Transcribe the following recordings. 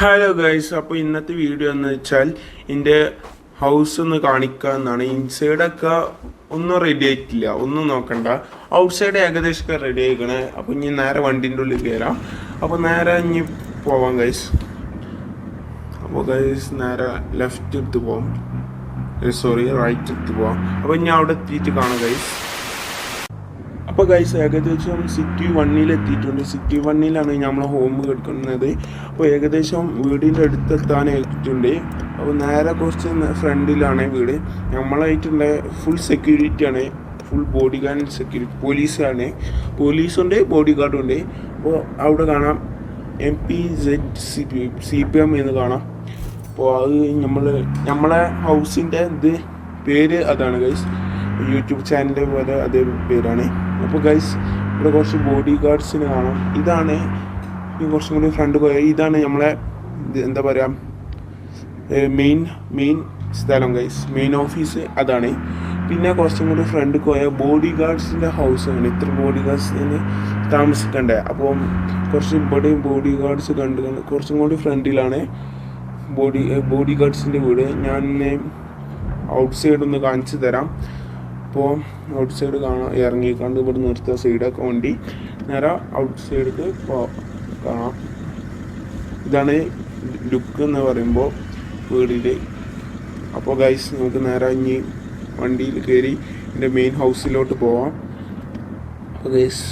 Hello guys, അപ്പോൾ ഇന്നത്തെ video എന്ന് വെച്ചാൽ എൻ്റെ ഹൗസ് ഒന്ന് കാണിക്കുക എന്നാണ്. ഇൻസൈഡൊക്കെ ഒന്നും റെഡി ആയിട്ടില്ല, ഒന്നും നോക്കണ്ട. ഔട്ട്സൈഡ് ഏകദേശമൊക്കെ റെഡി ആയിക്കണേ. അപ്പോൾ ഇനി നേരെ വണ്ടിൻ്റെ ഉള്ളിൽ കയറാം. അപ്പോൾ നേരെ ഇനി പോവാം ഗൈസ്. അപ്പോൾ ഗൈസ് നേരെ ലെഫ്റ്റ് എടുത്ത് പോവാം, സോറി റൈറ്റ് എടുത്ത് പോവാം. അപ്പോൾ ഇനി അവിടെ എത്തിയിട്ട് കാണാം ഗൈസ്. അപ്പോൾ ഗൈസ് ഏകദേശം സിറ്റി 1 എത്തിയിട്ടുണ്ട്. സിറ്റി 1 നമ്മൾ ഹോം എടുക്കുന്നത്. അപ്പോൾ ഏകദേശം വീടിൻ്റെ അടുത്തെത്താനായിട്ടുണ്ട്. അപ്പോൾ നേരെ കുറച്ച് ഫ്രണ്ടിലാണ് വീട്. നമ്മളായിട്ടുള്ള ഫുൾ സെക്യൂരിറ്റിയാണ്, ഫുൾ ബോഡി ഗാർഡ് സെക്യൂരിറ്റി പോലീസാണ്. പോലീസുണ്ട്, ബോഡി ഗാർഡും ഉണ്ട്. അപ്പോൾ അവിടെ കാണാം MPZ CPM എന്ന് കാണാം. അപ്പോൾ അത് നമ്മളെ ഹൗസിൻ്റെ പേര് അതാണ് ഗൈസ്. യൂട്യൂബ് ചാനലിൻ്റെ പോലെ അതേ പേരാണ്. അപ്പോൾ ഗൈസ് ഇവിടെ കുറച്ച് ബോഡി ഗാർഡ്സിന് കാണാം. ഇതാണ് ഈ കുറച്ചും കൂടി ഫ്രണ്ട് പോയ ഇതാണ് നമ്മളെ എന്താ പറയുക മെയിൻ സ്ഥലം ഗൈസ്. മെയിൻ ഓഫീസ് അതാണ്. പിന്നെ കുറച്ചും കൂടി ഫ്രണ്ട് പോയ ബോഡി ഗാർഡ്സിൻ്റെ ഹൗസാണ്. ഇത്ര ബോഡി ഗാർഡ്സിന് താമസിക്കണ്ടേ. അപ്പോൾ കുറച്ച് ഇവിടെയും ബോഡി ഗാർഡ്സ് കുറച്ചും കൂടി ഫ്രണ്ടിലാണ് ബോഡി ഗാർഡ്സിൻ്റെ വീട്. ഞാൻ ഔട്ട് സൈഡ് ഒന്ന് കാണിച്ചു തരാം. അപ്പോൾ ഔട്ട് സൈഡ് ഇറങ്ങിക്കാണ്ട് ഇവിടെ നിർത്തുക, സൈഡൊക്കെ വണ്ടി നേരെ ഔട്ട് സൈഡിലേക്ക് കാണാം. ഇതാണ് ലുക്ക് എന്ന് പറയുമ്പോൾ വീടിൻ്റെ. അപ്പോൾ ഗൈസ് നമുക്ക് നേരെ ഇനി വണ്ടിയിൽ കയറി എൻ്റെ മെയിൻ ഹൗസിലോട്ട് പോവാം. അപ്പോൾ ഗൈസ്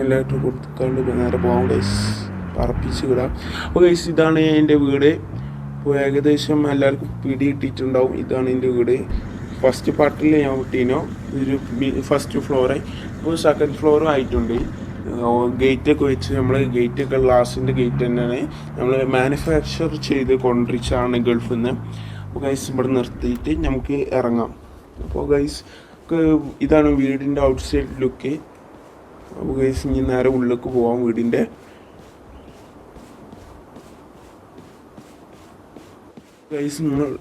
എല്ലായിട്ടും കൊടുക്കാണ്ട് നേരെ പോവാം ഗൈസ്, പറപ്പിച്ച് വിടാം. അപ്പോൾ ഗൈസ് ഇതാണ് എൻ്റെ വീട്. അപ്പോൾ ഏകദേശം എല്ലാവർക്കും പിടി കിട്ടിയിട്ടുണ്ടാവും. ഇതാണ് എൻ്റെ വീട്. ഫസ്റ്റ് പാർട്ടിൽ ഞാൻ വിട്ടീനോ ഒരു ഫസ്റ്റ് ഫ്ലോറ്. ഇപ്പോൾ സെക്കൻഡ് ഫ്ലോറും ആയിട്ടുണ്ട്. ഗേറ്റൊക്കെ വെച്ച് നമ്മൾ ഗേറ്റൊക്കെ ഗ്ലാസിൻ്റെ ഗേറ്റ് തന്നെയാണ് നമ്മൾ മാനുഫാക്ചർ ചെയ്ത് കൊണ്ടിരിച്ചാണ് ഗൾഫിൽ നിന്ന്. അപ്പോൾ ഗൈസ് ഇവിടെ നിർത്തിയിട്ട് നമുക്ക് ഇറങ്ങാം. അപ്പോൾ ഗൈസ് ഇതാണ് വീടിൻ്റെ ഔട്ട് സൈഡ് ലുക്ക്. അപ്പോൾ ഗൈസ് ഇനി നേരെ ഉള്ളിലേക്ക് പോവാം വീടിൻ്റെ. ഗൈസ് നിങ്ങൾ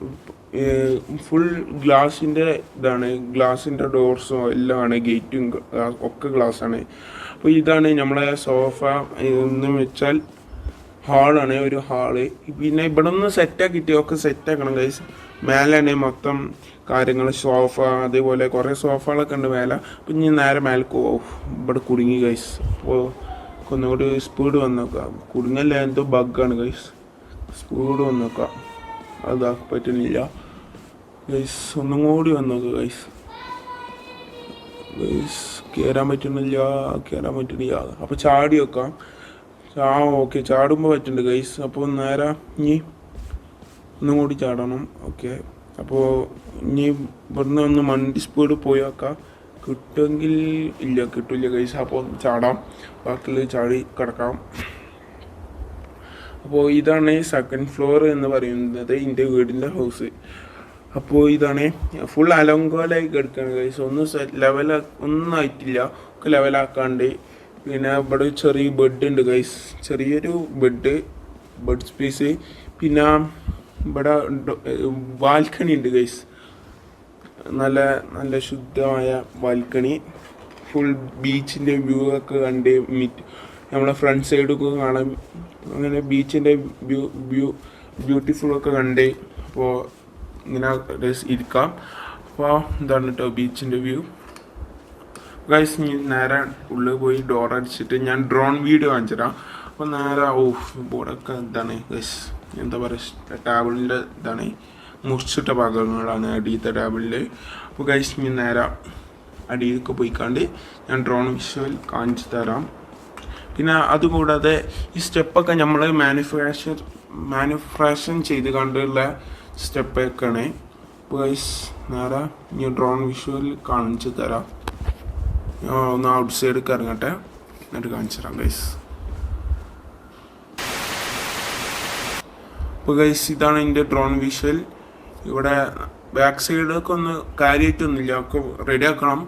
ഫുൾ ഗ്ലാസിൻ്റെ ഇതാണ്. ഗ്ലാസിൻ്റെ ഡോർസും എല്ലാം ആണ്, ഗേറ്റും ഒക്കെ ഗ്ലാസ്സാണ്. അപ്പോൾ ഇതാണ് നമ്മളെ സോഫ എന്ന് വെച്ചാൽ ഹാളാണ്, ഒരു ഹാള്. പിന്നെ ഇവിടെ നിന്ന് സെറ്റാക്കിയിട്ട് ഒക്കെ സെറ്റാക്കണം ഗൈസ്. മേലാണ് മൊത്തം കാര്യങ്ങൾ, സോഫ അതേപോലെ കുറേ സോഫകളൊക്കെ ഉണ്ട് മേലെ. അപ്പം ഇനി നേരെ മേലേക്ക് പോകും. ഇവിടെ കുടുങ്ങി ഗൈസ്. അപ്പോൾ ഒന്നുകൂടി സ്പീഡ് വന്നേക്കാം. കുടുങ്ങല്ല, എന്തോ ബഗ്ഗാണ് ഗൈസ്. സ്പീഡ് വന്നേക്കാം, അതാ പറ്റുന്നില്ല ഗൈസ്. ഒന്നും കൂടി വന്നോക്കുക ഗൈസ്. കയറാൻ പറ്റുന്നില്ല. അപ്പോൾ ചാടി വെക്കാം. ഓക്കെ, ചാടുമ്പോൾ പറ്റുന്നുണ്ട് ഗൈസ്. അപ്പോൾ നേരെ ഇനി ഒന്നും കൂടി ചാടണം. ഓക്കെ, അപ്പോൾ ഇനി ഇവിടുന്ന് ഒന്ന് വണ്ടി സ്പീഡ് പോയി വെക്കാം. കിട്ടില്ല ഗൈസ്. അപ്പോൾ ചാടാം, ബാക്കിൽ ചാടി കിടക്കാം. അപ്പോൾ ഇതാണ് സെക്കൻഡ് ഫ്ലോർ എന്ന് പറയുന്നത് എൻ്റെ വീടിൻ്റെ ഹൗസ്. അപ്പോൾ ഇതാണ് ഫുൾ അലങ്കോലായി കിടക്കുകയാണ് ഗൈസ്. ഒന്നും ആയിട്ടില്ല, ഒക്കെ ലെവലാക്കാണ്ട്. പിന്നെ ഇവിടെ ചെറിയ ബെഡ് ഉണ്ട് ഗൈസ്, ചെറിയൊരു ബെഡ് സ്പേസ്. പിന്നെ ഇവിടെ ബാൽക്കണി ഉണ്ട് ഗൈസ്, നല്ല ശുദ്ധമായ ബാൽക്കണി. ഫുൾ ബീച്ചിൻ്റെ വ്യൂ ഒക്കെ കണ്ട് നമ്മളെ ഫ്രണ്ട് സൈഡൊക്കെ കാണാം. അങ്ങനെ ബീച്ചിൻ്റെ ബ്യൂട്ടിഫുള്ളൊക്കെ കണ്ട് അപ്പോൾ ഇങ്ങനെ ഇരിക്കാം. അപ്പോൾ ഇതാണ് കേട്ടോ ബീച്ചിൻ്റെ വ്യൂ ഗൈസ്. നേരെ ഉള്ളിൽ പോയി ഡോർ അടിച്ചിട്ട് ഞാൻ ഡ്രോൺ വീഡിയോ കാണിച്ചു തരാം. അപ്പോൾ നേരെ ബോർഡൊക്കെ ഇതാണ് ഗൈസ്, എന്താ പറയുക, ടേബിളിൻ്റെ ഇതാണ്, മുറിച്ചിട്ട ഭാഗങ്ങളാണ് അടിയത്തെ ടേബിളിൽ. അപ്പോൾ ഗൈസ് ഇനി നേരെ അടിയിലൊക്കെ പോയിക്കാണ്ട് ഞാൻ ഡ്രോൺ വിഷ്വൽ കാണിച്ചു തരാം. പിന്നെ അതുകൂടാതെ ഈ സ്റ്റെപ്പൊക്കെ നമ്മൾ മാനുഫാക്ചർ ചെയ്ത് കണ്ടുള്ള സ്റ്റെപ്പൊക്കെയാണ്. ഗൈസ് നേരെ ഇനി ഡ്രോൺ വിഷ്വൽ കാണിച്ചു തരാം. ഒന്ന് ഔട്ട് സൈഡൊക്കെ ഇറങ്ങട്ടെ, എന്നിട്ട് കാണിച്ചു തരാം ഗൈസ്. അപ്പോൾ ഗൈസ് ഇതാണ് എൻ്റെ ഡ്രോൺ വിഷ്വൽ. ഇവിടെ ബാക്ക് സൈഡൊക്കെ ഒന്ന് കാര്യമായിട്ടൊന്നുമില്ല, ഒക്കെ റെഡി ആക്കണം.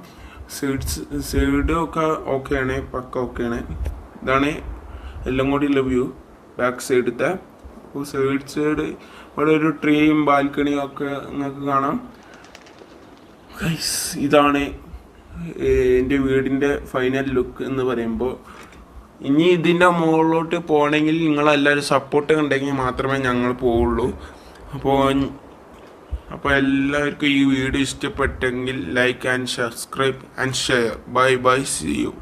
സൈഡൊക്കെ ഓക്കെയാണ്, പക്ക ഓക്കെയാണ്. ഇതാണ് എല്ലാം കൂടിയുള്ള വ്യൂ ബാക്ക് സൈഡത്തെ. അപ്പോൾ സൈഡ് ഇവിടെ ഒരു ട്രീയും ബാൽക്കണിയും ഒക്കെ നിങ്ങൾക്ക് കാണാം ഗൈസ്. ഇതാണ് എൻ്റെ വീടിൻ്റെ ഫൈനൽ ലുക്ക് എന്ന് പറയുമ്പോൾ. ഇനി ഇതിൻ്റെ മുകളിലോട്ട് പോകണമെങ്കിൽ നിങ്ങളെല്ലാവരും സപ്പോർട്ട് ഉണ്ടെങ്കിൽ മാത്രമേ ഞങ്ങൾ പോവുള്ളൂ. അപ്പോൾ എല്ലാവർക്കും ഈ വീഡിയോ ഇഷ്ടപ്പെട്ടെങ്കിൽ like and subscribe and share. Bye bye, see U.